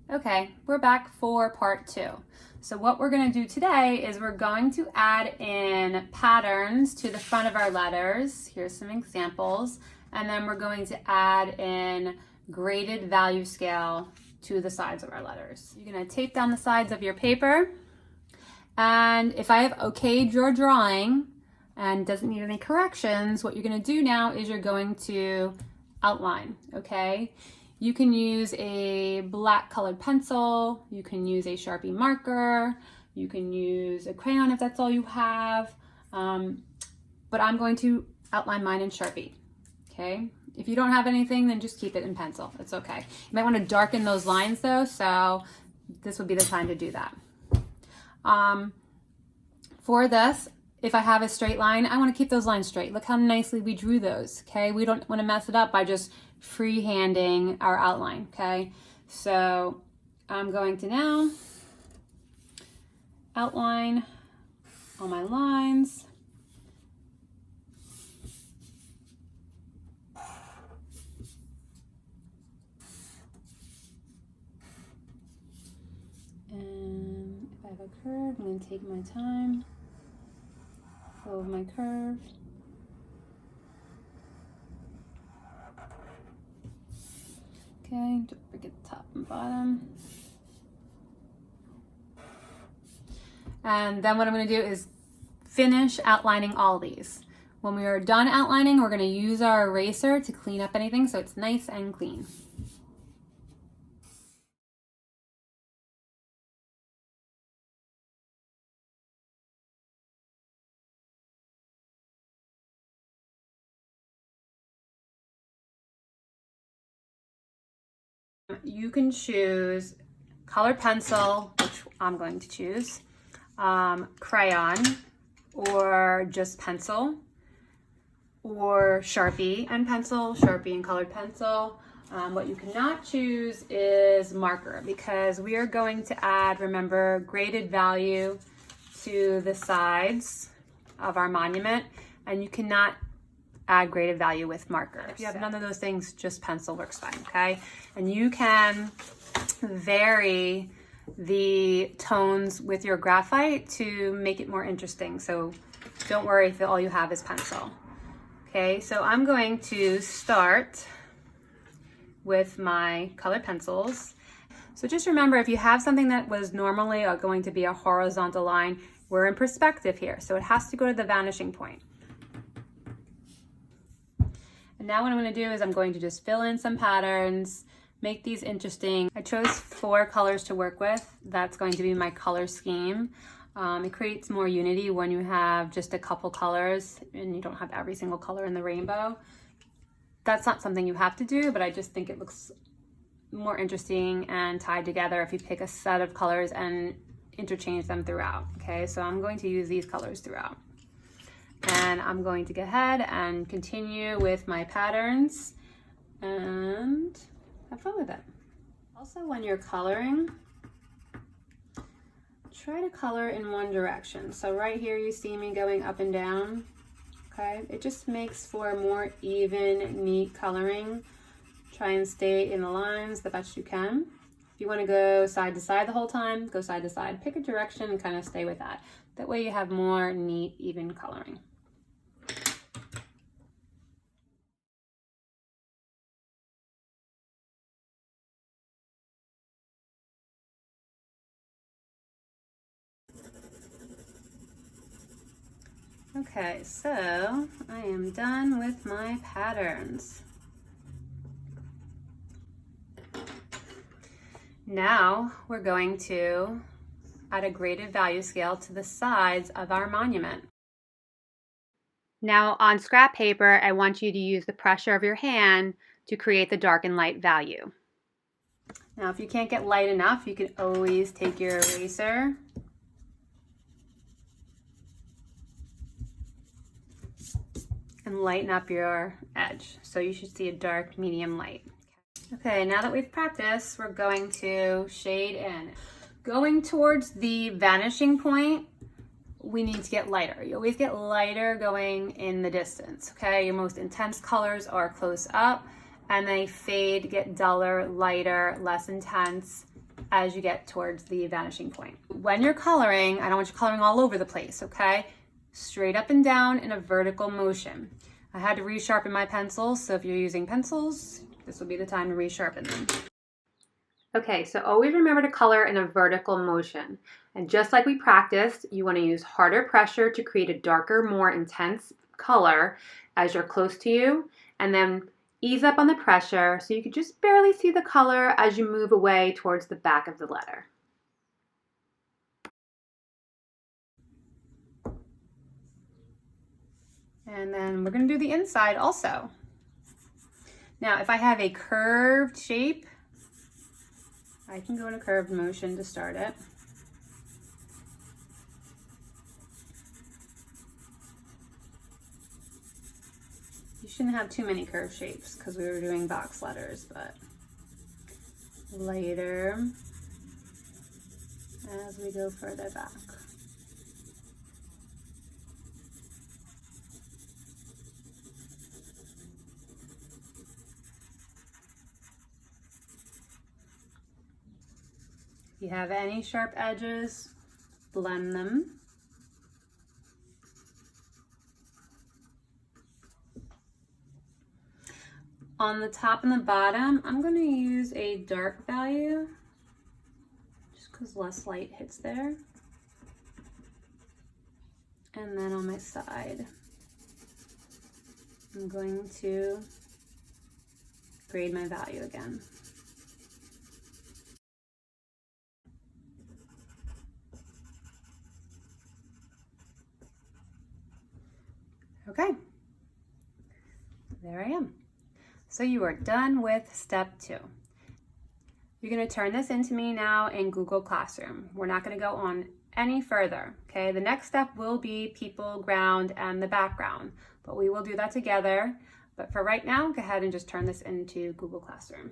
Okay, we're back for part 2. So what we're going to do today is we're going to add in patterns to the front of our letters. Here's some examples. And then we're going to add in graded value scale to the sides of our letters. You're going to tape down the sides of your paper. And if I have okayed your drawing and doesn't need any corrections, what you're going to do now is you're going to outline, okay? You can use a black colored pencil, you can use a Sharpie marker, you can use a crayon if that's all you have, but I'm going to outline mine in Sharpie, okay? If you don't have anything, then just keep it in pencil, it's okay. You might want to darken those lines though, so this would be the time to do that. For this, if I have a straight line, I want to keep those lines straight. Look how nicely we drew those, okay? We don't want to mess it up by just freehanding our outline, okay? So I'm going to now outline all my lines. And if I have a curve, I'm going to take my time, follow my curve. Okay, don't forget the top and bottom. And then what I'm going to do is finish outlining all these. When we are done outlining, we're going to use our eraser to clean up anything so it's nice and clean. You can choose colored pencil, which I'm going to choose, crayon, or just pencil, or Sharpie and pencil, Sharpie and colored pencil. What you cannot choose is marker, because we are going to add, remember, graded value to the sides of our monument, and you cannot add graded value with marker. If you have none of those things, just pencil works fine, okay? And you can vary the tones with your graphite to make it more interesting. So don't worry if all you have is pencil. Okay, so I'm going to start with my colored pencils. So just remember, if you have something that was normally going to be a horizontal line, we're in perspective here. So it has to go to the vanishing point. And now what I'm going to do is I'm going to just fill in some patterns, make these interesting. I chose 4 colors to work with. That's going to be my color scheme. It creates more unity when you have just a couple colors and you don't have every single color in the rainbow. That's not something you have to do, but I just think it looks more interesting and tied together if you pick a set of colors and interchange them throughout. Okay, so I'm going to use these colors throughout. And I'm going to go ahead and continue with my patterns and have fun with it. Also, when you're coloring, try to color in one direction. So right here you see me going up and down, okay? It just makes for more even, neat coloring. Try and stay in the lines the best you can. If you want to go side to side the whole time, go side to side. Pick a direction and kind of stay with that. That way you have more neat, even coloring. Okay, so I am done with my patterns. Now we're going to add a graded value scale to the sides of our monument. Now on scrap paper, I want you to use the pressure of your hand to create the dark and light value. Now if you can't get light enough, you can always take your eraser and lighten up your edge. So you should see a dark, medium light. Okay, now that we've practiced, we're going to shade in. Going towards the vanishing point, we need to get lighter. You always get lighter going in the distance, okay? Your most intense colors are close up, and they fade, get duller, lighter, less intense as you get towards the vanishing point. When you're coloring, I don't want you coloring all over the place, okay? Straight up and down in a vertical motion. I had to resharpen my pencils, so if you're using pencils, this will be the time to resharpen them. Okay, so always remember to color in a vertical motion. And just like we practiced, you want to use harder pressure to create a darker, more intense color as you're close to you, and then ease up on the pressure so you can just barely see the color as you move away towards the back of the letter. And then we're going to do the inside also. Now, if I have a curved shape, I can go in a curved motion to start it. You shouldn't have too many curved shapes because we were doing box letters, but later as we go further back. If you have any sharp edges, blend them. On the top and the bottom, I'm going to use a dark value just because less light hits there. And then on my side, I'm going to grade my value again. Okay, there I am. So you are done with step 2. You're going to turn this into me now in Google Classroom. We're not going to go on any further, okay? The next step will be people, ground, and the background, but we will do that together. But for right now, go ahead and just turn this into Google Classroom.